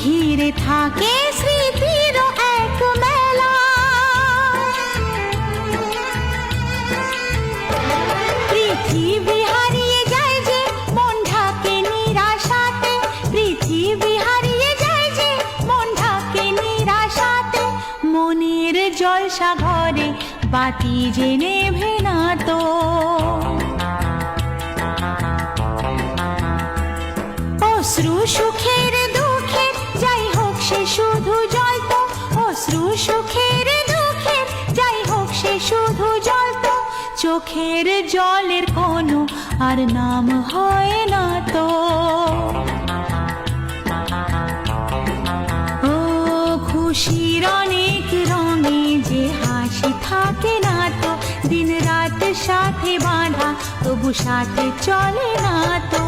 ঘিরে থাকে স্মৃতির এক মেলা। পৃথিবী হারিয়ে যায় যে মন ঢাকে নিরাশাতে, পৃথিবী হারিয়ে যায় যে মন ঢাকে নিরাশাতে। মনের জলসা ঘরে বাতি যে নেভে না তো। অশ্রু সুখের দুঃখের যাই হোক সে শুধু জ্বলতো, অশ্রু সুখের দুঃখের যাই হোক সে শুধু জ্বলতো। চোখের জলের কোনো আর নাম হয় না তো। ও খুশির অনেক রঙে যে হাসি থাকে না তো, দিন রাত সাথে বাঁধা তবু সাথে চলে না তো।